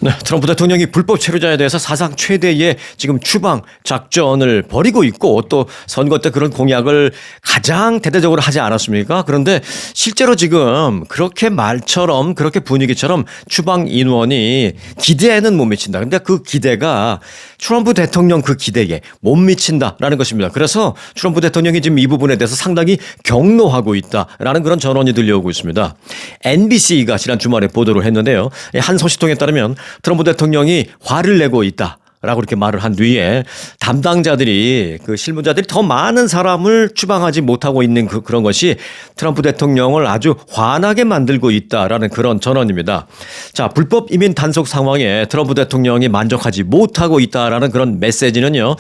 네, 트럼프 대통령이 불법 체류자에 대해서 사상 최대의 지금 추방 작전을 벌이고 있고 또 선거 때 그런 공약을 가장 대대적으로 하지 않았습니까? 그런데 실제로 지금 그렇게 말처럼 그렇게 분위기처럼 추방 인원이 기대에는 못 미친다. 근데 그 기대가 트럼프 대통령 그 기대에 못 미친다라는 것입니다. 그래서 트럼프 대통령이 지금 이 부분에 대해서 상당히 경노하고 있다라는 그런 전언이 들려오고 있습니다. NBC가 지난 주말에 보도를 했는데요. 한 소식통에 따르면 트럼프 대통령이 화를 내고 있다. 라고 이렇게 말을 한 뒤에 담당자들이 그 실무자들이 더 많은 사람을 추방하지 못하고 있는 그런 것이 트럼프 대통령을 아주 화나게 만들고 있다라는 그런 전언입니다. 자, 불법 이민 단속 상황에 트럼프 대통령이 만족하지 못하고 있다라는 그런 메시지는요.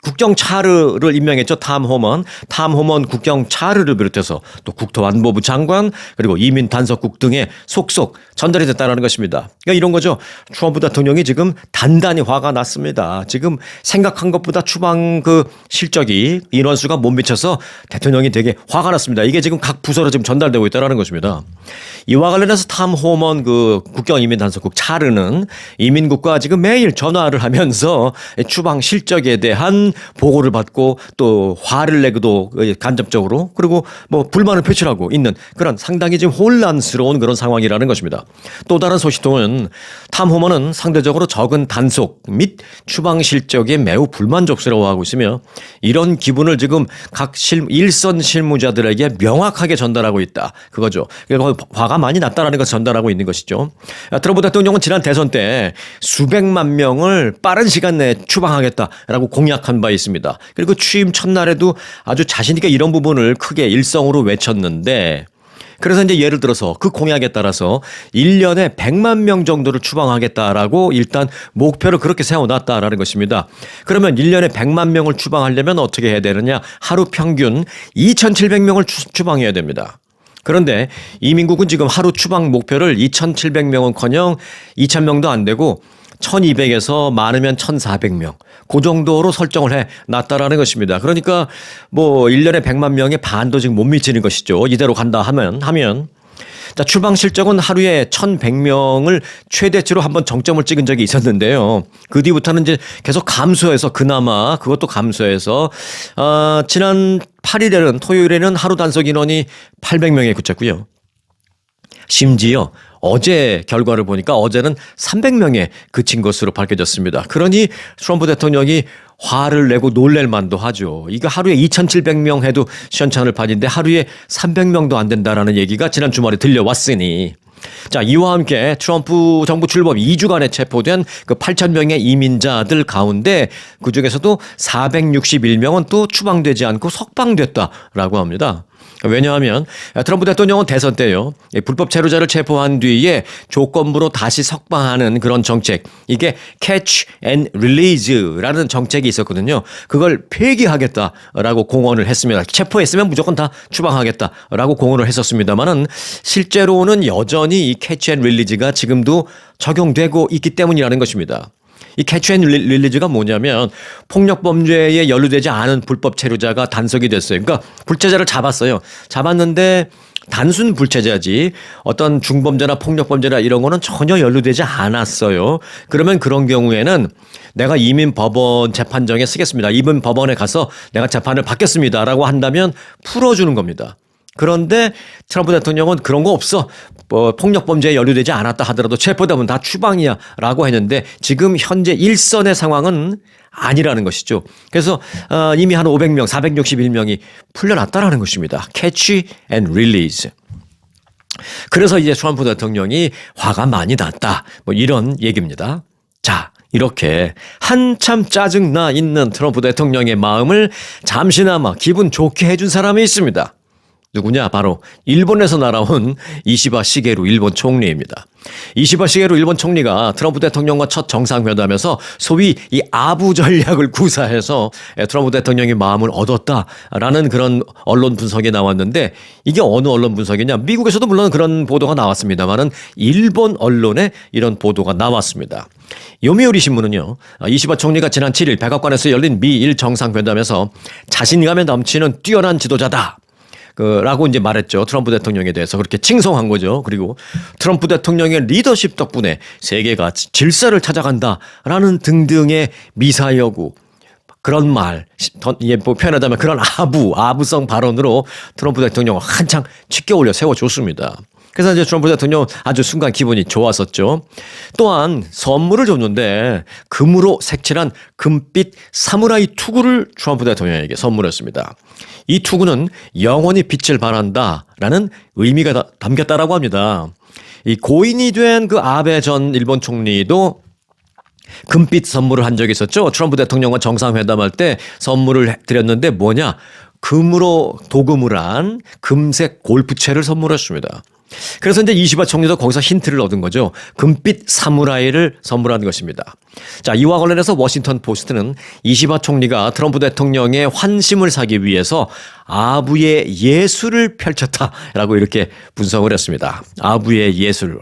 국정 차르를 임명했죠. 탐 호먼 국정 차르를 비롯해서 또 국토안보부 장관 그리고 이민 단속국 등에 속속 전달이 됐다는 것입니다. 그러니까 이런 거죠. 트럼프 대통령이 지금 단단히 화가 났습니다. 지금 생각한 것보다 추방 그 실적이 인원수가 못 미쳐서 대통령이 되게 화가 났습니다. 이게 지금 각 부서로 지금 전달되고 있다는 것입니다. 이와 관련해서 탐 호먼 그 국경 이민 단속국 차르는 이민국과 지금 매일 전화를 하면서 추방 실적에 대한 보고를 받고 또 화를 내고도 간접적으로 그리고 뭐 불만을 표출하고 있는 그런 상당히 지금 혼란스러운 그런 상황이라는 것입니다. 또 다른 소식통은 탐 호먼은 상대적으로 적은 단속 및 추방 실적에 매우 불만족스러워하고 있으며 이런 기분을 지금 각 일선 실무자들에게 명확하게 전달하고 있다. 그거죠. 화가 많이 났다라는 것을 전달하고 있는 것이죠. 트럼프 대통령은 지난 대선 때 수백만 명을 빠른 시간 내에 추방하겠다라고 공약한 바 있습니다. 그리고 취임 첫날에도 아주 자신 있게 이런 부분을 크게 일성으로 외쳤는데 그래서 이제 예를 들어서 그 공약에 따라서 1년에 100만 명 정도를 추방하겠다라고 일단 목표를 그렇게 세워놨다라는 것입니다. 그러면 1년에 100만 명을 추방하려면 어떻게 해야 되느냐? 하루 평균 2,700명을 추방해야 됩니다. 그런데 이민국은 지금 하루 추방 목표를 2,700명은커녕 2,000명도 안 되고 1,200에서 많으면 1,400명. 그 정도로 설정을 해 놨다라는 것입니다. 그러니까 뭐 1년에 100만 명의 반도 지금 못 미치는 것이죠. 이대로 간다 하면. 자, 추방 실적은 하루에 1,100명을 최대치로 한번 정점을 찍은 적이 있었는데요. 그 뒤부터는 이제 계속 감소해서 그나마 그것도 감소해서 지난 8일에는 토요일에는 하루 단속 인원이 800명에 그쳤고요. 심지어 어제 결과를 보니까 어제는 300명에 그친 것으로 밝혀졌습니다. 그러니 트럼프 대통령이 화를 내고 놀랄 만도 하죠. 이거 하루에 2,700명 해도 시원찮을 판인데 하루에 300명도 안 된다라는 얘기가 지난 주말에 들려왔으니 자, 이와 함께 트럼프 정부 출범 2주간에 체포된 그 8,000명의 이민자들 가운데 그중에서도 461명은 또 추방되지 않고 석방됐다라고 합니다. 왜냐하면 트럼프 대통령은 대선 때요. 불법 체류자를 체포한 뒤에 조건부로 다시 석방하는 그런 정책. 이게 catch and release라는 정책이 있었거든요. 그걸 폐기하겠다라고 공언을 했습니다. 체포했으면 무조건 다 추방하겠다라고 공언을 했었습니다만은 실제로는 여전히 이 catch and release가 지금도 적용되고 있기 때문이라는 것입니다. 이 캐치 앤 릴리즈가 뭐냐면 폭력 범죄에 연루되지 않은 불법 체류자가 단속이 됐어요. 그러니까 불체자를 잡았어요. 잡았는데 단순 불체자지 어떤 중범죄나 폭력 범죄나 이런 거는 전혀 연루되지 않았어요. 그러면 그런 경우에는 내가 이민 법원 재판정에 쓰겠습니다. 이민 법원에 가서 내가 재판을 받겠습니다라고 한다면 풀어주는 겁니다. 그런데 트럼프 대통령은 그런 거 없어. 폭력범죄에 연루되지 않았다 하더라도 체포되면 다 추방이야 라고 했는데 지금 현재 일선의 상황은 아니라는 것이죠. 그래서 이미 한 500명, 461명이 풀려났다라는 것입니다. Catch and release. 그래서 이제 트럼프 대통령이 화가 많이 났다. 뭐 이런 얘기입니다. 자, 이렇게 한참 짜증나 있는 트럼프 대통령의 마음을 잠시나마 기분 좋게 해준 사람이 있습니다. 누구냐? 바로 일본에서 날아온 이시바 시게루 일본 총리입니다. 이시바 시게루 일본 총리가 트럼프 대통령과 첫 정상회담에서 소위 이 아부 전략을 구사해서 트럼프 대통령의 마음을 얻었다라는 그런 언론 분석이 나왔는데 이게 어느 언론 분석이냐? 미국에서도 물론 그런 보도가 나왔습니다만은 일본 언론에 이런 보도가 나왔습니다. 요미우리 신문은요. 이시바 총리가 지난 7일 백악관에서 열린 미일 정상회담에서 자신감에 넘치는 뛰어난 지도자다. 라고 이제 말했죠. 트럼프 대통령에 대해서 그렇게 칭송한 거죠. 그리고 트럼프 대통령의 리더십 덕분에 세계가 질서를 찾아간다라는 등등의 미사여구 그런 말, 뭐 표현하자면 그런 아부성 발언으로 트럼프 대통령을 한창 치켜 올려 세워줬습니다. 그래서 이제 트럼프 대통령 아주 순간 기분이 좋았었죠. 또한 선물을 줬는데 금으로 색칠한 금빛 사무라이 투구를 트럼프 대통령에게 선물했습니다. 이 투구는 영원히 빛을 발한다라는 의미가 담겼다라고 합니다. 이 고인이 된 그 아베 전 일본 총리도 금빛 선물을 한 적이 있었죠. 트럼프 대통령과 정상회담할 때 선물을 드렸는데 뭐냐? 금으로 도금을 한 금색 골프채를 선물했습니다. 그래서 이제 이시바 총리도 거기서 힌트를 얻은 거죠. 금빛 사무라이를 선물한 것입니다. 자, 이와 관련해서 워싱턴 포스트는 이시바 총리가 트럼프 대통령의 환심을 사기 위해서 아부의 예술을 펼쳤다라고 이렇게 분석을 했습니다. 아부의 예술.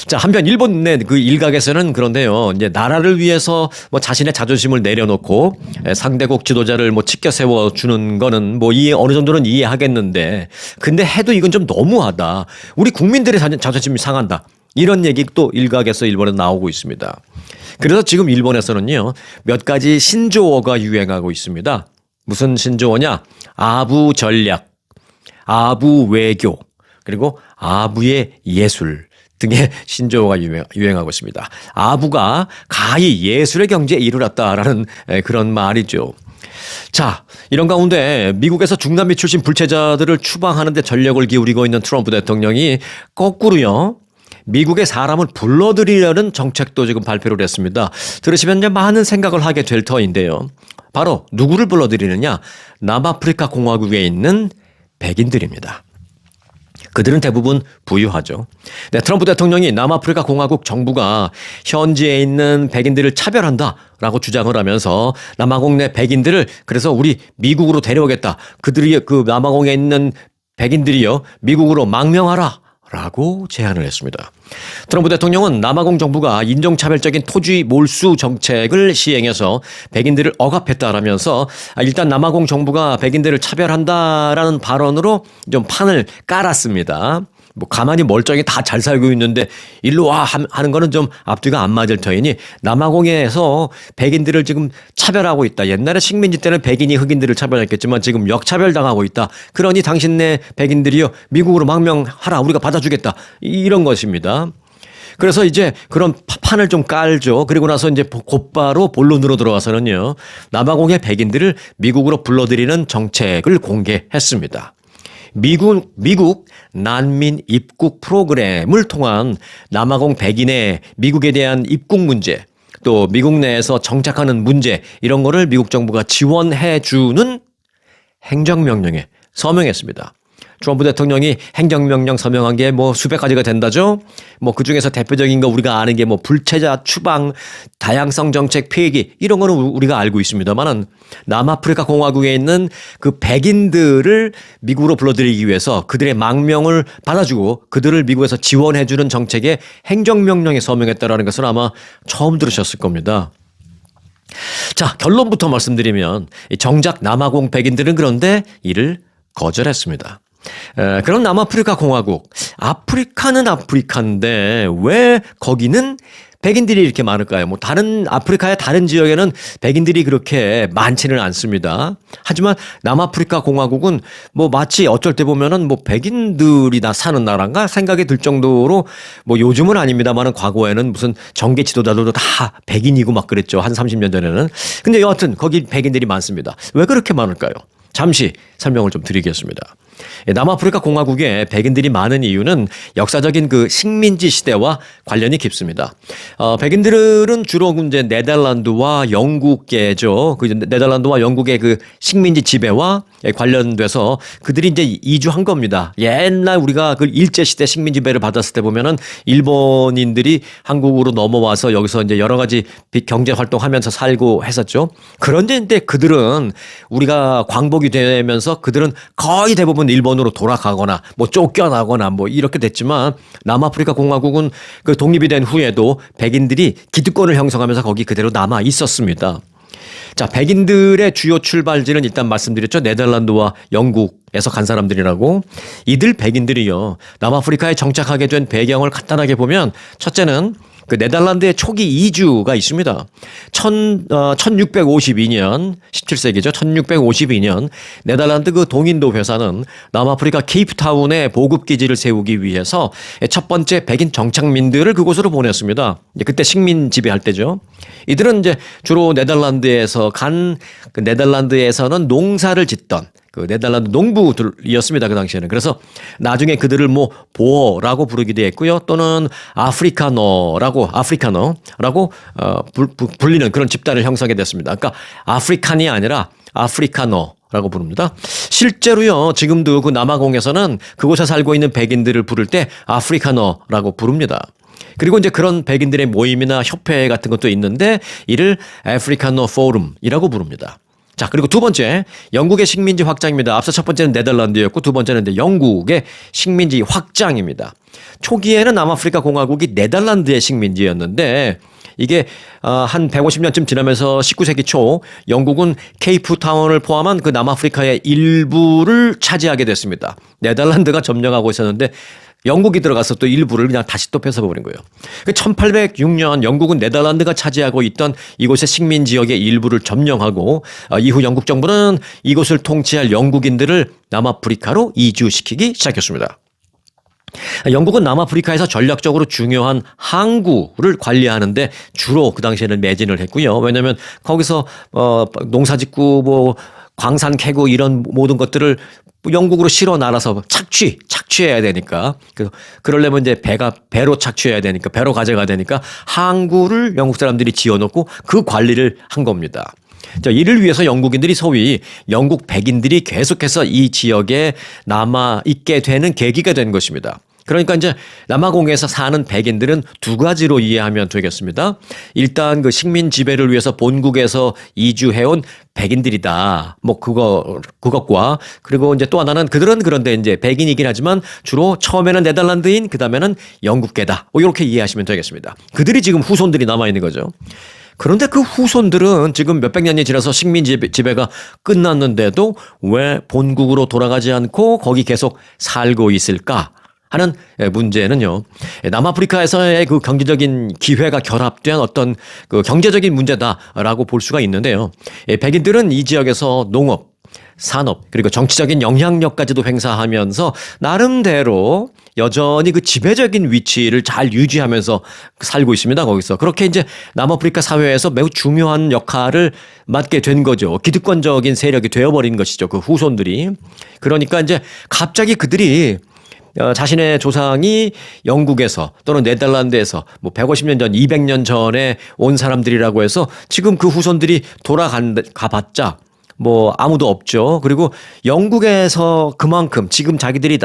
자, 한편 일본 내 그 일각에서는 그런데요. 이제 나라를 위해서 뭐 자신의 자존심을 내려놓고 상대국 지도자를 뭐 치켜 세워 주는 거는 뭐 어느 정도는 이해하겠는데 근데 해도 이건 좀 너무하다. 우리 국민들의 자존심이 상한다. 이런 얘기 또 일각에서 일본에 나오고 있습니다. 그래서 지금 일본에서는요. 몇 가지 신조어가 유행하고 있습니다. 무슨 신조어냐? 아부 전략, 아부 외교, 그리고 아부의 예술 등의 신조어가 유행하고 있습니다. 아부가 가히 예술의 경지에 이르렀다라는 그런 말이죠. 자, 이런 가운데 미국에서 중남미 출신 불체자들을 추방하는 데 전력을 기울이고 있는 트럼프 대통령이 거꾸로요. 미국의 사람을 불러들이려는 정책도 지금 발표를 했습니다. 들으시면 이제 많은 생각을 하게 될 터인데요. 바로 누구를 불러들이느냐? 남아프리카 공화국에 있는 백인들입니다. 그들은 대부분 부유하죠. 네, 트럼프 대통령이 남아프리카 공화국 정부가 현지에 있는 백인들을 차별한다라고 주장을 하면서 남아공 내 백인들을 그래서 우리 미국으로 데려오겠다. 그들이 그 남아공에 있는 백인들이요 미국으로 망명하라. 라고 제안을 했습니다. 트럼프 대통령은 남아공 정부가 인종차별적인 토지 몰수 정책을 시행해서 백인들을 억압했다라면서 일단 남아공 정부가 백인들을 차별한다라는 발언으로 좀 판을 깔았습니다. 뭐 가만히 멀쩡히 다 잘 살고 있는데 일로 와 하는 거는 좀 앞뒤가 안 맞을 터이니 남아공에서 백인들을 지금 차별하고 있다. 옛날에 식민지 때는 백인이 흑인들을 차별했겠지만 지금 역차별당하고 있다. 그러니 당신네 백인들이요 미국으로 망명하라. 우리가 받아주겠다. 이런 것입니다. 그래서 이제 그런 판을 좀 깔죠. 그리고 나서 이제 곧바로 본론으로 들어가서는요. 남아공의 백인들을 미국으로 불러들이는 정책을 공개했습니다. 미국 난민 입국 프로그램을 통한 남아공 백인의 미국에 대한 입국 문제 또 미국 내에서 정착하는 문제 이런 거를 미국 정부가 지원해 주는 행정명령에 서명했습니다. 트럼프 대통령이 행정명령 서명한 게 뭐 수백 가지가 된다죠. 뭐 그중에서 대표적인 거 우리가 아는 게 뭐 불체자 추방, 다양성 정책 폐기 이런 거는 우리가 알고 있습니다만은 남아프리카 공화국에 있는 그 백인들을 미국으로 불러들이기 위해서 그들의 망명을 받아주고 그들을 미국에서 지원해 주는 정책에 행정명령에 서명했다라는 것은 아마 처음 들으셨을 겁니다. 자, 결론부터 말씀드리면 정작 남아공 백인들은 그런데 이를 거절했습니다. 그럼 남아프리카 공화국, 아프리카는 아프리카인데 왜 거기는 백인들이 이렇게 많을까요? 뭐 다른 아프리카의 다른 지역에는 백인들이 그렇게 많지는 않습니다. 하지만 남아프리카 공화국은 뭐 마치 어쩔 때 보면은 뭐 백인들이 다 사는 나라인가 생각이 들 정도로 뭐 요즘은 아닙니다만은 과거에는 무슨 정계 지도자들도 다 백인이고 막 그랬죠. 한 30년 전에는. 근데 여하튼 거기 백인들이 많습니다. 왜 그렇게 많을까요? 잠시 설명을 좀 드리겠습니다. 남아프리카 공화국에 백인들이 많은 이유는 역사적인 그 식민지 시대와 관련이 깊습니다. 백인들은 주로 이제 네덜란드와 영국계죠. 그 네덜란드와 영국의 그 식민지 지배와 관련돼서 그들이 이제 이주한 겁니다. 옛날 우리가 그 일제 시대 식민 지배를 받았을 때 보면은 일본인들이 한국으로 넘어와서 여기서 이제 여러 가지 경제 활동하면서 살고 했었죠. 그런데 그들은 우리가 광복이 되면서 그들은 거의 대부분 일본으로 돌아가거나 뭐 쫓겨나거나 뭐 이렇게 됐지만 남아프리카 공화국은 그 독립이 된 후에도 백인들이 기득권을 형성하면서 거기 그대로 남아 있었습니다. 자, 백인들의 주요 출발지는 일단 말씀드렸죠. 네덜란드와 영국 에서 간 사람들이라고. 이들 백인들이요, 남아프리카에 정착하게 된 배경을 간단하게 보면, 첫째는 그 네덜란드의 초기 이주가 있습니다. 1652년, 17세기죠. 1652년 네덜란드 그 동인도 회사는 남아프리카 케이프타운에 보급기지를 세우기 위해서 첫 번째 백인 정착민들을 그곳으로 보냈습니다. 그때 식민 지배할 때죠. 이들은 이제 주로 네덜란드에서 그 네덜란드에서는 농사를 짓던 그 네덜란드 농부들이었습니다. 그 당시에는. 그래서 나중에 그들을 뭐 보어라고 부르기도 했고요. 또는 아프리카노라고 불리는 그런 집단을 형성하게 됐습니다. 그러니까 아프리칸이 아니라 아프리카노라고 부릅니다. 실제로요, 지금도 그 남아공에서는 그곳에 살고 있는 백인들을 부를 때 아프리카노라고 부릅니다. 그리고 이제 그런 백인들의 모임이나 협회 같은 것도 있는데 이를 아프리카노 포럼이라고 부릅니다. 자, 그리고 두 번째, 영국의 식민지 확장입니다. 앞서 첫 번째는 네덜란드였고 두 번째는 이제 영국의 식민지 확장입니다. 초기에는 남아프리카 공화국이 네덜란드의 식민지였는데 이게 한 150년쯤 지나면서 19세기 초 영국은 케이프타운을 포함한 그 남아프리카의 일부를 차지하게 됐습니다. 네덜란드가 점령하고 있었는데 영국이 들어가서 또 일부를 그냥 다시 또 뺏어버린 거예요. 1806년 영국은 네덜란드가 차지하고 있던 이곳의 식민 지역의 일부를 점령하고 이후 영국 정부는 이곳을 통치할 영국인들을 남아프리카로 이주시키기 시작했습니다. 영국은 남아프리카에서 전략적으로 중요한 항구를 관리하는데 주로 그 당시에는 매진을 했고요. 왜냐하면 거기서 농사짓고 뭐 광산 캐고 이런 모든 것들을 영국으로 실어 날아서 착취해야 되니까. 그러려면 이제 배로 착취해야 되니까, 배로 가져가야 되니까 항구를 영국 사람들이 지어놓고 그 관리를 한 겁니다. 자, 이를 위해서 영국인들이 소위 영국 백인들이 계속해서 이 지역에 남아 있게 되는 계기가 된 것입니다. 그러니까 이제 남아공에서 사는 백인들은 두 가지로 이해하면 되겠습니다. 일단 그 식민 지배를 위해서 본국에서 이주해온 백인들이다. 뭐 그것과 그리고 이제 또 하나는 그들은 그런데 이제 백인이긴 하지만 주로 처음에는 네덜란드인, 그다음에는 영국계다. 뭐 이렇게 이해하시면 되겠습니다. 그들이 지금 후손들이 남아 있는 거죠. 그런데 그 후손들은 지금 몇백 년이 지나서 식민 지배가 끝났는데도 왜 본국으로 돌아가지 않고 거기 계속 살고 있을까 하는 문제는요, 남아프리카에서의 그 경제적인 기회가 결합된 어떤 그 경제적인 문제다라고 볼 수가 있는데요. 백인들은 이 지역에서 농업, 산업, 그리고 정치적인 영향력까지도 행사하면서 나름대로 여전히 그 지배적인 위치를 잘 유지하면서 살고 있습니다. 거기서. 그렇게 이제 남아프리카 사회에서 매우 중요한 역할을 맡게 된 거죠. 기득권적인 세력이 되어버린 것이죠. 그 후손들이. 그러니까 이제 갑자기 그들이 자신의 조상이 영국에서 또는 네덜란드에서 뭐 150년 전, 200년 전에 온 사람들이라고 해서 지금 그 후손들이 가봤자 뭐 아무도 없죠. 그리고 영국에서 그만큼 지금 자기들이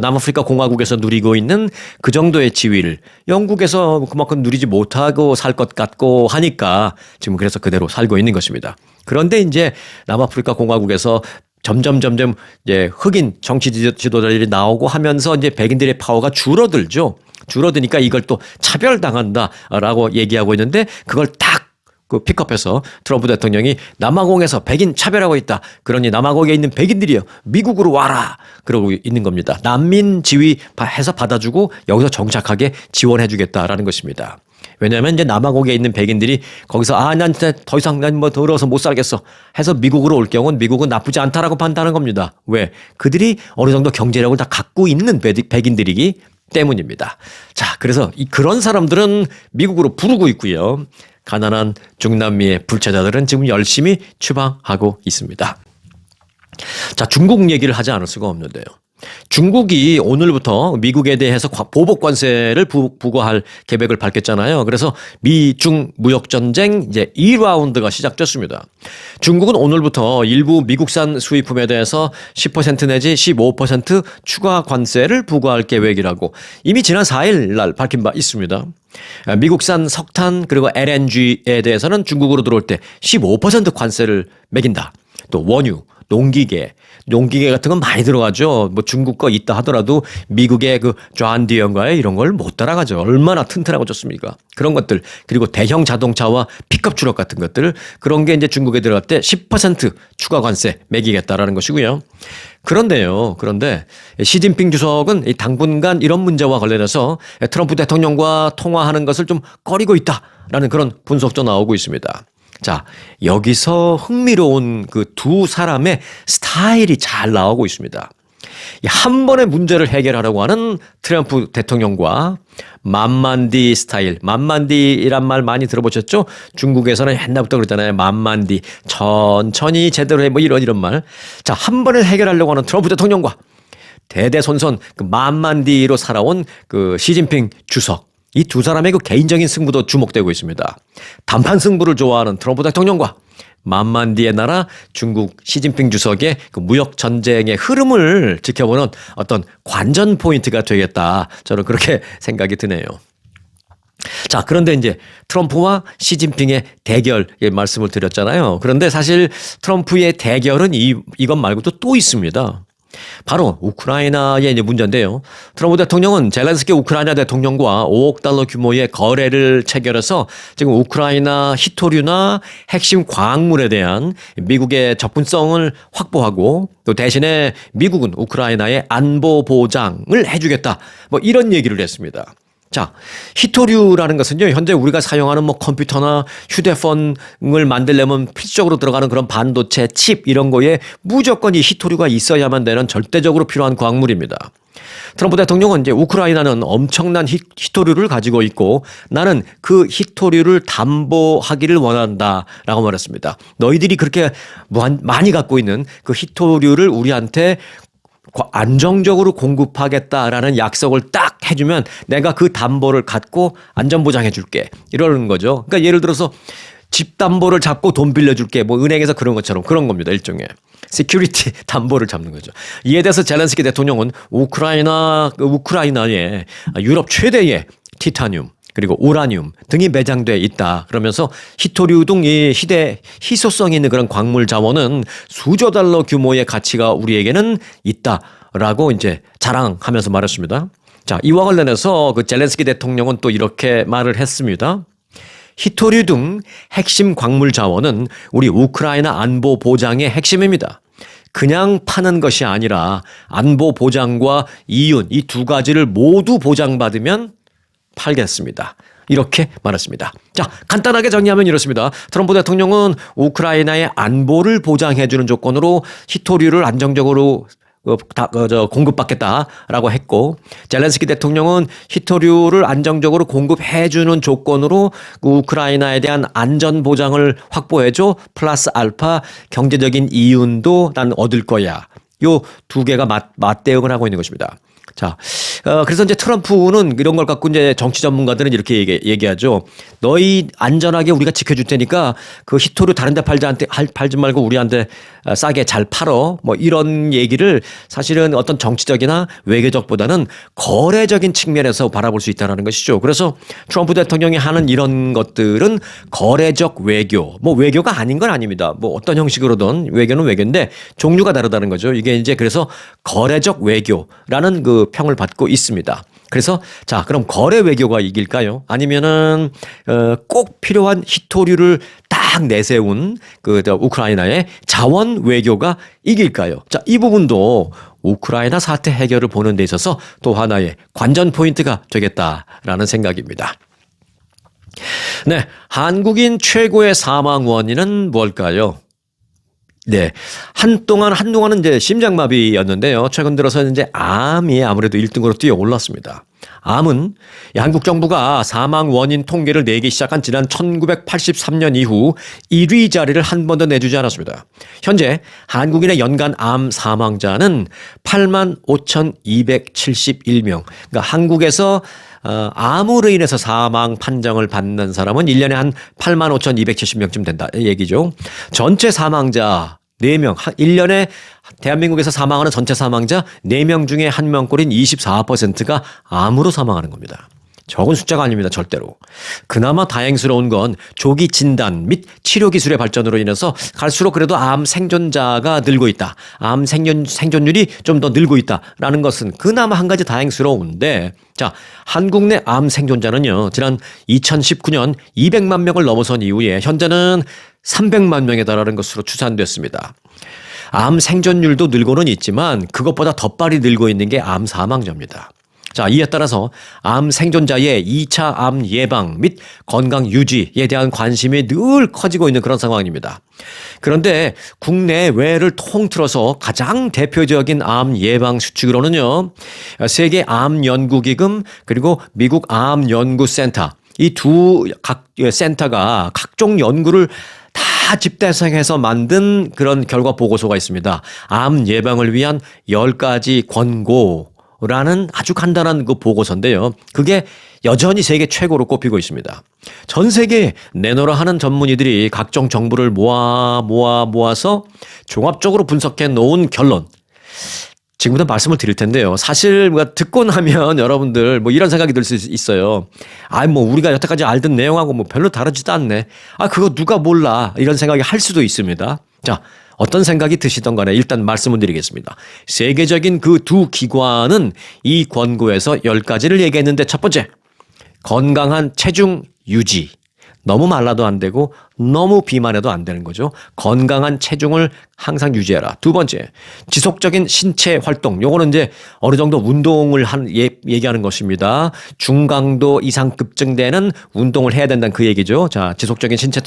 남아프리카 공화국에서 누리고 있는 그 정도의 지위를 영국에서 그만큼 누리지 못하고 살 것 같고 하니까 지금 그래서 그대로 살고 있는 것입니다. 그런데 이제 남아프리카 공화국에서 점점 이제 흑인 정치 지도자들이 나오고 하면서 이제 백인들의 파워가 줄어들죠. 줄어드니까 이걸 또 차별당한다라고 얘기하고 있는데 그걸 딱 그 픽업해서 트럼프 대통령이 남아공에서 백인 차별하고 있다. 그러니 남아공에 있는 백인들이요, 미국으로 와라. 그러고 있는 겁니다. 난민 지위 해서 받아주고 여기서 정착하게 지원해주겠다라는 것입니다. 왜냐하면 이제 남아공에 있는 백인들이 거기서 난 진짜 더 이상 난 뭐 더러워서 못 살겠어 해서 미국으로 올 경우는 미국은 나쁘지 않다라고 판단하는 겁니다. 왜? 그들이 어느 정도 경제력을 다 갖고 있는 백인들이기 때문입니다. 자, 그래서 그런 사람들은 미국으로 부르고 있고요. 가난한 중남미의 불체자들은 지금 열심히 추방하고 있습니다. 자, 중국 얘기를 하지 않을 수가 없는데요. 중국이 오늘부터 미국에 대해서 보복 관세를 부과할 계획을 밝혔잖아요. 그래서 미중 무역전쟁 이제 2라운드가 시작됐습니다. 중국은 오늘부터 일부 미국산 수입품에 대해서 10% 내지 15% 추가 관세를 부과할 계획이라고 이미 지난 4일 날 밝힌 바 있습니다. 미국산 석탄 그리고 LNG에 대해서는 중국으로 들어올 때 15% 관세를 매긴다. 또 원유, 농기계 같은 건 많이 들어가죠. 뭐 중국 거 있다 하더라도 미국의 그 존 디어인가요? 이런 걸 못 따라가죠. 얼마나 튼튼하고 좋습니까? 그런 것들 그리고 대형 자동차와 픽업 트럭 같은 것들 그런 게 이제 중국에 들어갈 때 10% 추가 관세 매기겠다라는 것이고요. 그런데 시진핑 주석은 당분간 이런 문제와 관련해서 트럼프 대통령과 통화하는 것을 좀 꺼리고 있다라는 그런 분석도 나오고 있습니다. 자, 여기서 흥미로운 그 두 사람의 스타일이 잘 나오고 있습니다. 한 번의 문제를 해결하려고 하는 트럼프 대통령과 만만디 스타일. 만만디란 말 많이 들어보셨죠? 중국에서는 옛날부터 그랬잖아요. 만만디. 천천히 제대로 해. 뭐 이런 말. 자, 한 번을 해결하려고 하는 트럼프 대통령과 대대손손 그 만만디로 살아온 그 시진핑 주석. 이 두 사람의 그 개인적인 승부도 주목되고 있습니다. 단판 승부를 좋아하는 트럼프 대통령과 만만디의 나라 중국 시진핑 주석의 그 무역 전쟁의 흐름을 지켜보는 어떤 관전 포인트가 되겠다. 저는 그렇게 생각이 드네요. 자, 그런데 이제 트럼프와 시진핑의 대결 말씀을 드렸잖아요. 그런데 사실 트럼프의 대결은 이것 말고도 또 있습니다. 바로 우크라이나의 이제 문제인데요. 트럼프 대통령은 젤렌스키 우크라이나 대통령과 5억 달러 규모의 거래를 체결해서 지금 우크라이나 히토류나 핵심 광물에 대한 미국의 접근성을 확보하고 또 대신에 미국은 우크라이나의 안보 보장을 해주겠다. 뭐 이런 얘기를 했습니다. 자, 히토류라는 것은요, 현재 우리가 사용하는 뭐 컴퓨터나 휴대폰을 만들려면 필수적으로 들어가는 그런 반도체, 칩 이런 거에 무조건 이 히토류가 있어야만 되는 절대적으로 필요한 광물입니다. 트럼프 대통령은 이제 우크라이나는 엄청난 히토류를 가지고 있고 나는 그 히토류를 담보하기를 원한다라고 말했습니다. 너희들이 그렇게 많이 갖고 있는 그 히토류를 우리한테 안정적으로 공급하겠다라는 약속을 딱 해주면 내가 그 담보를 갖고 안전보장해 줄게. 이러는 거죠. 그러니까 예를 들어서 집 담보를 잡고 돈 빌려줄게. 뭐 은행에서 그런 것처럼 그런 겁니다. 일종의. 시큐리티 담보를 잡는 거죠. 이에 대해서 젤렌스키 대통령은 우크라이나에 유럽 최대의 티타늄 그리고 우라늄 등이 매장돼 있다. 그러면서 히토류 등 이 희소성이 있는 그런 광물 자원은 수조 달러 규모의 가치가 우리에게는 있다라고 이제 자랑하면서 말했습니다. 자, 이와 관련해서 그 젤렌스키 대통령은 또 이렇게 말을 했습니다. 히토류 등 핵심 광물 자원은 우리 우크라이나 안보 보장의 핵심입니다. 그냥 파는 것이 아니라 안보 보장과 이윤 이 두 가지를 모두 보장받으면 팔겠습니다. 이렇게 말했습니다. 자, 간단하게 정리하면 이렇습니다. 트럼프 대통령은 우크라이나의 안보를 보장해주는 조건으로 히토류를 안정적으로 공급받겠다라고 했고 젤렌스키 대통령은 히토류를 안정적으로 공급해주는 조건으로 우크라이나에 대한 안전 보장을 확보해줘 플러스 알파 경제적인 이윤도 난 얻을 거야. 요 두 개가 맞대응을 하고 있는 것입니다. 자, 그래서 이제 트럼프는 이런 걸 갖고 이제 정치 전문가들은 이렇게 얘기하죠. 너희 안전하게 우리가 지켜줄 테니까 그 히토류 다른 데 팔지 말고 우리한테 싸게 잘 팔어. 뭐 이런 얘기를 사실은 어떤 정치적이나 외교적보다는 거래적인 측면에서 바라볼 수 있다는 것이죠. 그래서 트럼프 대통령이 하는 이런 것들은 거래적 외교. 뭐 외교가 아닌 건 아닙니다. 뭐 어떤 형식으로든 외교는 외교인데 종류가 다르다는 거죠. 이게 이제 그래서 거래적 외교라는 그 평을 받고 있습니다. 그래서 자, 그럼 거래 외교가 이길까요? 아니면은 꼭 필요한 히토류를 딱 내세운 그 우크라이나의 자원 외교가 이길까요? 자, 이 부분도 우크라이나 사태 해결을 보는 데 있어서 또 하나의 관전 포인트가 되겠다라는 생각입니다. 네, 한국인 최고의 사망 원인은 뭘까요? 네. 한동안은 이제 심장마비였는데요. 최근 들어서 이제 암이 아무래도 1등으로 뛰어 올랐습니다. 암은 한국 정부가 사망 원인 통계를 내기 시작한 지난 1983년 이후 1위 자리를 한 번도 내주지 않았습니다. 현재 한국인의 연간 암 사망자는 85,271명. 그러니까 한국에서 암으로 인해서 사망 판정을 받는 사람은 1년에 한 85,270명쯤 된다 이 얘기죠. 전체 사망자 4명, 1년에 대한민국에서 사망하는 전체 사망자 4명 중에 1명꼴인 24%가 암으로 사망하는 겁니다. 적은 숫자가 아닙니다. 절대로. 그나마 다행스러운 건 조기 진단 및 치료 기술의 발전으로 인해서 갈수록 그래도 암 생존자가 늘고 있다. 암 생존율이 좀 더 늘고 있다라는 것은 그나마 한 가지 다행스러운데, 자, 한국 내 암 생존자는요, 지난 2019년 200만 명을 넘어선 이후에 현재는 300만 명에 달하는 것으로 추산됐습니다. 암 생존율도 늘고는 있지만 그것보다 더 빨리 늘고 있는 게 암 사망자입니다. 자, 이에 따라서 암 생존자의 2차 암 예방 및 건강 유지에 대한 관심이 늘 커지고 있는 그런 상황입니다. 그런데 국내외를 통틀어서 가장 대표적인 암 예방 수칙으로는요, 세계 암 연구기금 그리고 미국 암 연구센터, 이 두 각 센터가 각종 연구를 다 집대성해서 만든 그런 결과 보고서가 있습니다. 암 예방을 위한 10가지 권고라는 아주 간단한 그 보고서인데요. 그게 여전히 세계 최고로 꼽히고 있습니다. 전 세계에 내놓으라 하는 전문의들이 각종 정보를 모아서 종합적으로 분석해 놓은 결론. 지금부터 말씀을 드릴 텐데요. 사실 듣고 나면 여러분들 뭐 이런 생각이 들 수 있어요. 뭐 우리가 여태까지 알던 내용하고 뭐 별로 다르지도 않네. 그거 누가 몰라. 이런 생각이 할 수도 있습니다. 자, 어떤 생각이 드시던 간에 일단 말씀을 드리겠습니다. 세계적인 그 두 기관은 이 권고에서 10가지를 얘기했는데, 첫 번째, 건강한 체중 유지. 너무 말라도 안 되고 너무 비만해도 안 되는 거죠. 건강한 체중을 항상 유지해라. 두 번째, 지속적인 신체 활동. 요거는 이제 어느 정도 운동을 얘기하는 것입니다. 중강도 이상 급증되는 운동을 해야 된다는 그 얘기죠. 자, 지속적인 신체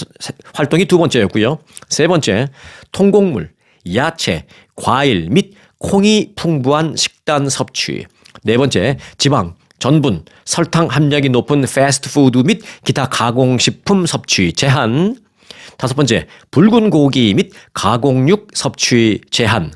활동이 두 번째였고요. 세 번째, 통곡물, 야채, 과일 및 콩이 풍부한 식단 섭취. 네 번째, 지방, 전분, 설탕 함량이 높은 패스트푸드 및 기타 가공식품 섭취 제한. 다섯 번째, 붉은 고기 및 가공육 섭취 제한.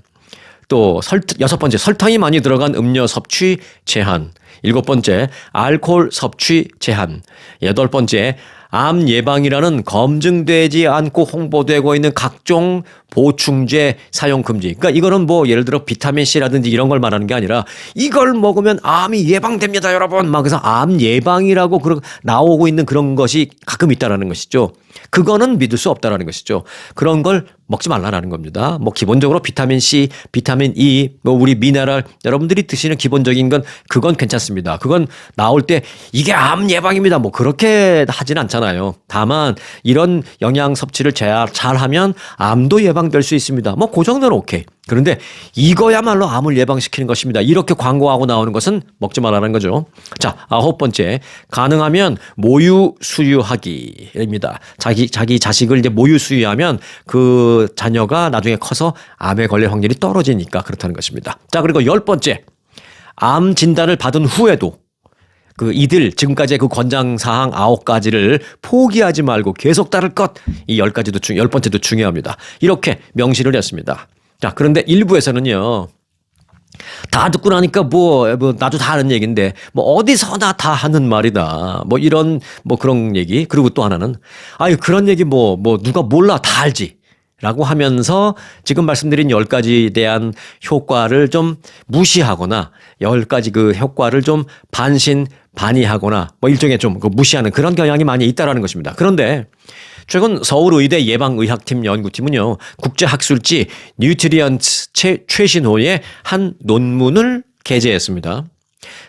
또 여섯 번째, 설탕이 많이 들어간 음료 섭취 제한. 일곱 번째, 알코올 섭취 제한. 여덟 번째, 암 예방이라는 검증되지 않고 홍보되고 있는 각종 보충제 사용 금지. 그러니까 이거는 뭐 예를 들어 비타민C라든지 이런 걸 말하는 게 아니라 이걸 먹으면 암이 예방됩니다, 여러분. 막 그래서 암 예방이라고 나오고 있는 그런 것이 가끔 있다라는 것이죠. 그거는 믿을 수 없다라는 것이죠. 그런 걸 먹지 말라라는 겁니다. 뭐 기본적으로 비타민C, 비타민 E, 뭐 우리 미네랄 여러분들이 드시는 기본적인 건 그건 괜찮습니다. 그건 나올 때 이게 암 예방입니다. 뭐 그렇게 하진 않잖아요. 다만 이런 영양 섭취를 잘하면 암도 예방될 수 있습니다. 뭐 그 정도는 오케이. 그런데 이거야말로 암을 예방시키는 것입니다. 이렇게 광고하고 나오는 것은 먹지 말라는 거죠. 자, 아홉 번째, 가능하면 모유 수유하기입니다. 자기 자식을 이제 모유 수유하면 그 자녀가 나중에 커서 암에 걸릴 확률이 떨어지니까 그렇다는 것입니다. 자, 그리고 열 번째, 암 진단을 받은 후에도 이들 지금까지의 그 권장사항 9가지를 포기하지 말고 계속 따를 것. 이 10가지도 열 번째도 중요합니다. 이렇게 명시를 했습니다. 자, 그런데 일부에서는요, 다 듣고 나니까 뭐 나도 다 아는 얘기인데 뭐 어디서나 다 하는 말이다. 뭐 이런 뭐 그런 얘기. 그리고 또 하나는 그런 얘기 뭐 누가 몰라 다 알지. 라고 하면서 지금 말씀드린 10가지에 대한 효과를 좀 무시하거나 10가지 그 효과를 좀 반신반의하거나 뭐 일종의 좀 무시하는 그런 경향이 많이 있다라는 것입니다. 그런데 최근 서울의대 예방의학팀 연구팀은요, 국제학술지 뉴트리언츠 최신호의 한 논문을 게재했습니다.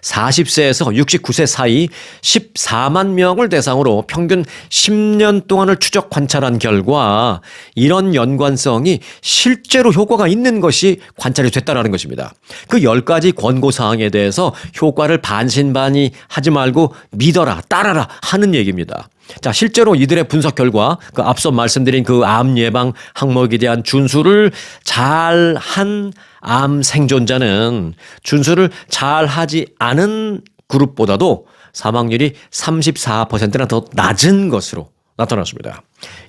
40세에서 69세 사이 14만 명을 대상으로 평균 10년 동안을 추적 관찰한 결과 이런 연관성이 실제로 효과가 있는 것이 관찰이 됐다라는 것입니다. 그 10가지 권고사항에 대해서 효과를 반신반의하지 말고 믿어라, 따라라 하는 얘기입니다. 자, 실제로 이들의 분석 결과 앞서 말씀드린 그 암 예방 항목에 대한 준수를 잘한 암 생존자는 준수를 잘하지 않은 그룹보다도 사망률이 34%나 더 낮은 것으로 나타났습니다.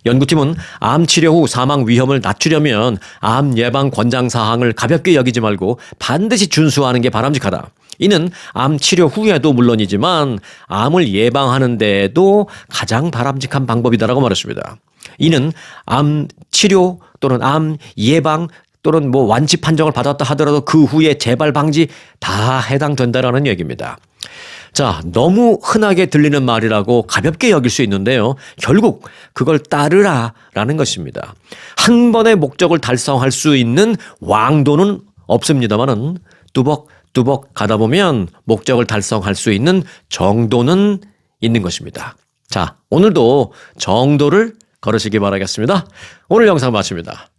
연구팀은 암 치료 후 사망 위험을 낮추려면 암 예방 권장 사항을 가볍게 여기지 말고 반드시 준수하는 게 바람직하다. 이는 암 치료 후에도 물론이지만 암을 예방하는 데에도 가장 바람직한 방법이다라고 말했습니다. 이는 암 치료 또는 암 예방 또는 뭐 완치 판정을 받았다 하더라도 그 후에 재발 방지 다 해당된다라는 얘기입니다. 자, 너무 흔하게 들리는 말이라고 가볍게 여길 수 있는데요. 결국 그걸 따르라라는 것입니다. 한 번의 목적을 달성할 수 있는 왕도는 없습니다만은 뚜벅뚜벅 가다 보면 목적을 달성할 수 있는 정도는 있는 것입니다. 자, 오늘도 정도를 걸으시기 바라겠습니다. 오늘 영상 마칩니다.